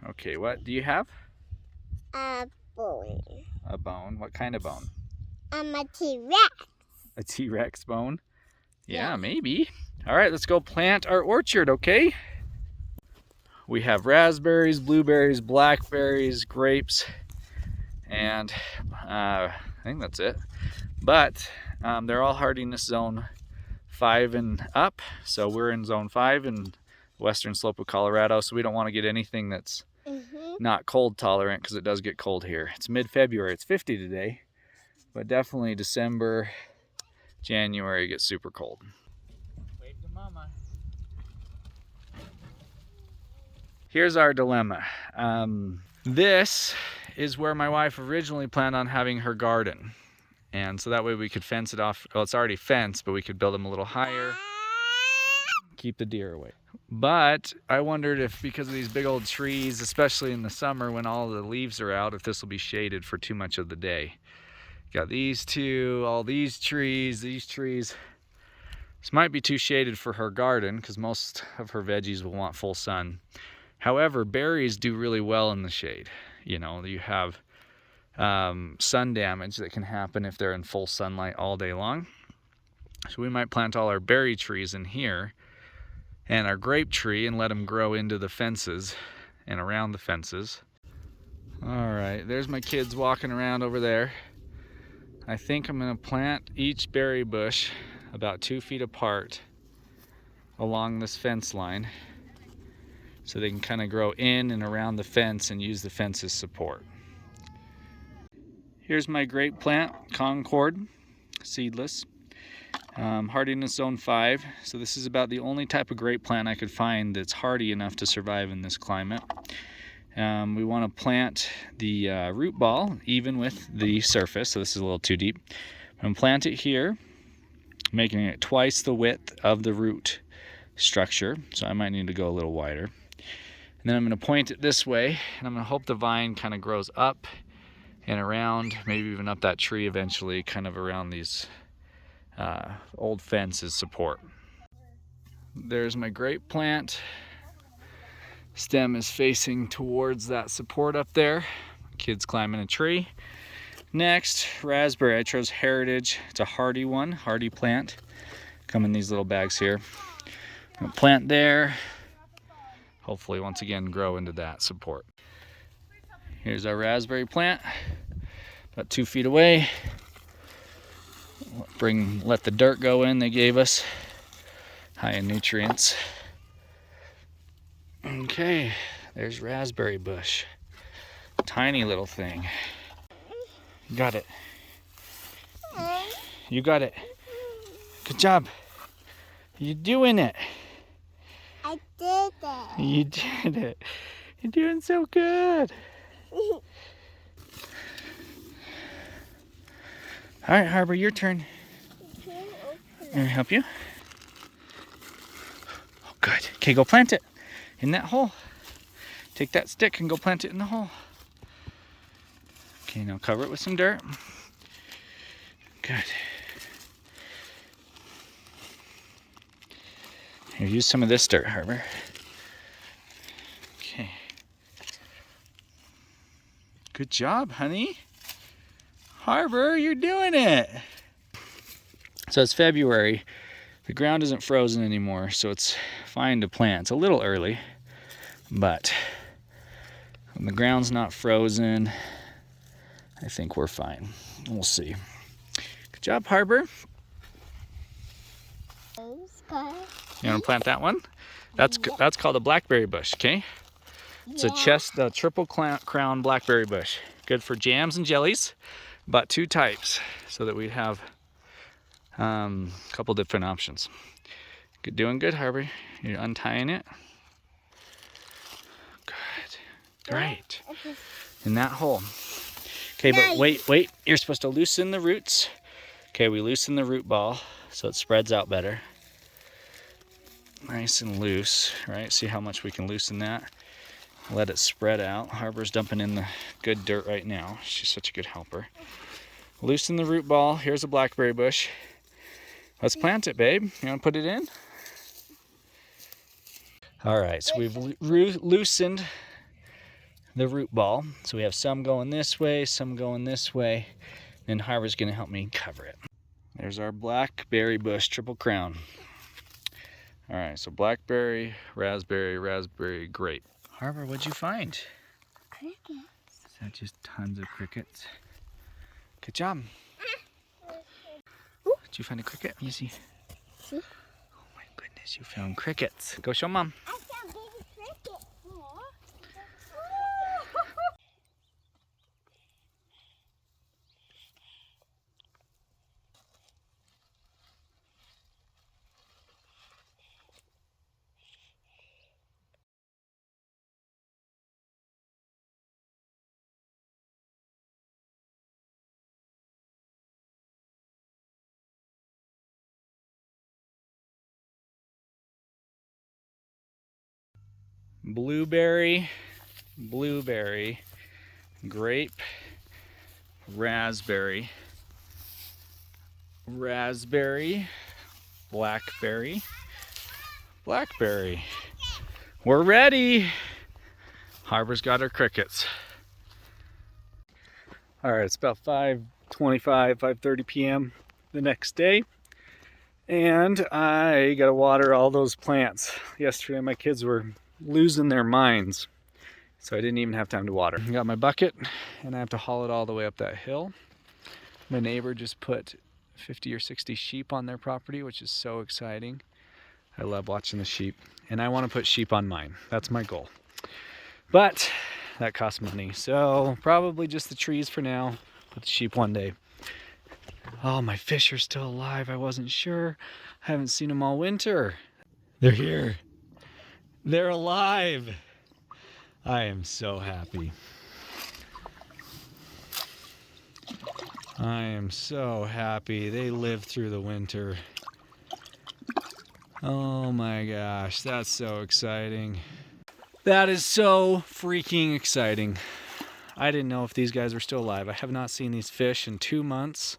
Okay, what do you have? A bone. A bone. What kind of bone? A T-Rex. A T-Rex bone? Yeah, Yes. maybe. All right, let's go plant our orchard, okay? We have raspberries, blueberries, blackberries, grapes, and I think that's it. But they're all hardiness zone 5 and up. So we're in zone 5 in western slope of Colorado. So we don't want to get anything that's not cold tolerant, because it does get cold here. It's mid-February. It's 50 today, but definitely December, January gets super cold. Wave to mama. Here's our dilemma. This is where my wife originally planned on having her garden. And so that way we could fence it off. Well, it's already fenced, but we could build them a little higher, keep the deer away. But I wondered if, because of these big old trees, especially in the summer when all the leaves are out, if this will be shaded for too much of the day. Got these two, all these trees, This might be too shaded for her garden, because most of her veggies will want full sun. However, berries do really well in the shade. You know, you have sun damage that can happen if they're in full sunlight all day long. So we might plant all our berry trees in here and our grape tree and let them grow into the fences and around the fences. All right, there's my kids walking around over there. I think I'm going to plant each berry bush about 2 feet apart along this fence line, so they can kind of grow in and around the fence and use the fence as support. Here's my grape plant, Concord, seedless, hardiness zone 5. So this is about the only type of grape plant I could find that's hardy enough to survive in this climate. We want to plant the root ball even with the surface, so this is a little too deep. I'm going to plant it here, making it twice the width of the root structure, so I might need to go a little wider. And then I'm going to point it this way, and I'm going to hope the vine kind of grows up and around, maybe even up that tree eventually, kind of around these old fences support. There's my grape plant. Stem is facing towards that support up there. Kids climbing a tree. Next, raspberry. I chose Heritage. It's a hardy one, hardy plant. Come in these little bags here. Plant there. Hopefully, once again, grow into that support. Here's our raspberry plant, about 2 feet away. Let the dirt go in they gave us, high in nutrients. Okay, there's raspberry bush. Tiny little thing. Got it. You got it. Good job. You're doing it. I did it. You did it. You're doing so good. All right, Harbor, your turn. Can I help you? Oh, good. Okay, go plant it in that hole. Take that stick and go plant it in the hole. Okay, now cover it with some dirt. Good. Here, use some of this dirt, Harbor. Okay. Good job, honey. Harbor, you're doing it. So it's February. The ground isn't frozen anymore, so it's fine to plant. It's a little early, but when the ground's not frozen, I think we're fine. We'll see. Good job, Harbor. You want to plant that one? That's called a blackberry bush, okay? It's a triple crown blackberry bush. Good for jams and jellies, but 2 types, so that we have a couple different options. Doing good, Harbor. You're untying it. Good. Great. In that hole. Okay, but wait. You're supposed to loosen the roots. Okay, we loosen the root ball so it spreads out better. Nice and loose, right? See how much we can loosen that. Let it spread out. Harbor's dumping in the good dirt right now. She's such a good helper. Loosen the root ball. Here's a blackberry bush. Let's plant it, babe. You want to put it in? All right, so we've loosened the root ball. So we have some going this way, some going this way. And Harbor's gonna help me cover it. There's our blackberry bush, triple crown. All right, so blackberry, raspberry, grape. Harbor, what'd you find? Crickets. Is that just tons of crickets? Good job. Did you find a cricket? Let me see. See? Oh my goodness, you found crickets. Go show Mom. I found baby crickets. Blueberry, grape, raspberry, blackberry. We're ready. Harbor's got her crickets. All right, it's about 5:30 p.m. the next day. And I gotta water all those plants. Yesterday my kids were losing their minds, so I didn't even have time to water. I got my bucket and I have to haul it all the way up that hill. My neighbor just put 50 or 60 sheep on their property, which is so exciting. I love watching the sheep, and I want to put sheep on mine. That's my goal. But that costs money, so probably just the trees for now, put the sheep one day. Oh, my fish are still alive. I wasn't sure. I haven't seen them all winter. They're here. They're alive. I am so happy. I am so happy. They lived through the winter. Oh my gosh, that's so exciting. That is so freaking exciting. I didn't know if these guys were still alive. I have not seen these fish in 2 months.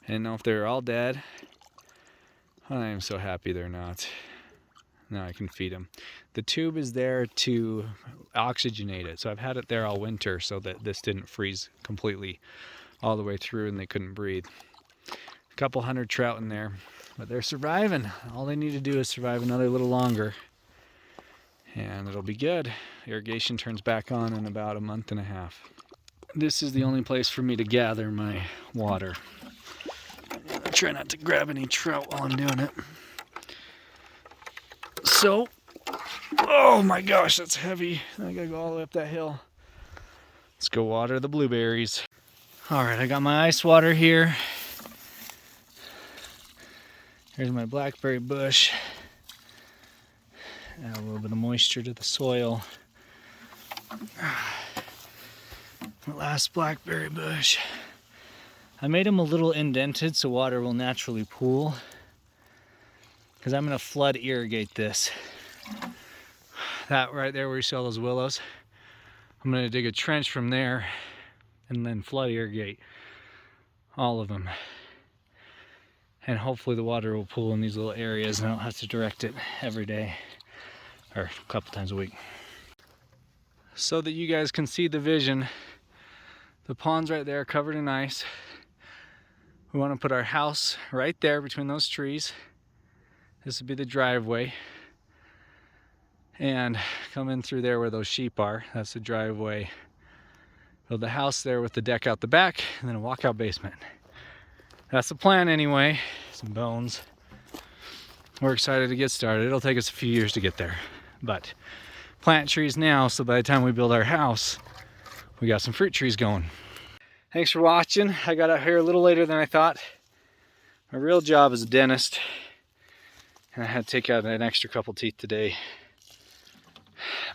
I didn't know if they were all dead. I am so happy they're not. Now I can feed them. The tube is there to oxygenate it. So I've had it there all winter so that this didn't freeze completely all the way through and they couldn't breathe. A couple hundred trout in there, but they're surviving. All they need to do is survive another little longer and it'll be good. Irrigation turns back on in about a month and a half. This is the only place for me to gather my water. I try not to grab any trout while I'm doing it. So, oh my gosh, that's heavy. I gotta go all the way up that hill. Let's go water the blueberries. All right, I got my ice water here. Here's my blackberry bush. Add a little bit of moisture to the soil. My last blackberry bush. I made them a little indented so water will naturally pool, because I'm going to flood irrigate this. That right there where you see all those willows, I'm going to dig a trench from there and then flood irrigate all of them. And hopefully the water will pool in these little areas and I don't have to direct it every day or a couple times a week. So that you guys can see the vision, the pond's right there covered in ice. We want to put our house right there between those trees. This would be the driveway. And come in through there where those sheep are. That's the driveway. Build the house there with the deck out the back and then a walkout basement. That's the plan anyway. Some bones. We're excited to get started. It'll take us a few years to get there. But plant trees now, so by the time we build our house, we got some fruit trees going. Thanks for watching. I got out here a little later than I thought. My real job is a dentist. And I had to take out an extra couple teeth today.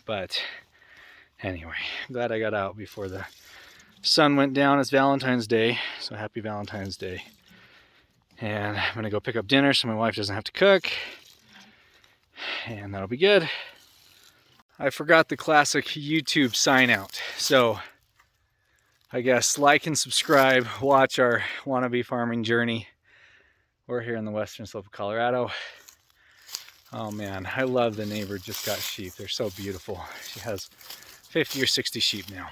But anyway, glad I got out before the sun went down. It's Valentine's Day, so happy Valentine's Day. And I'm gonna go pick up dinner so my wife doesn't have to cook. And that'll be good. I forgot the classic YouTube sign out. So I guess like and subscribe, watch our wannabe farming journey. We're here in the western slope of Colorado. Oh man, I love the neighbor just got sheep. They're so beautiful. She has 50 or 60 sheep now.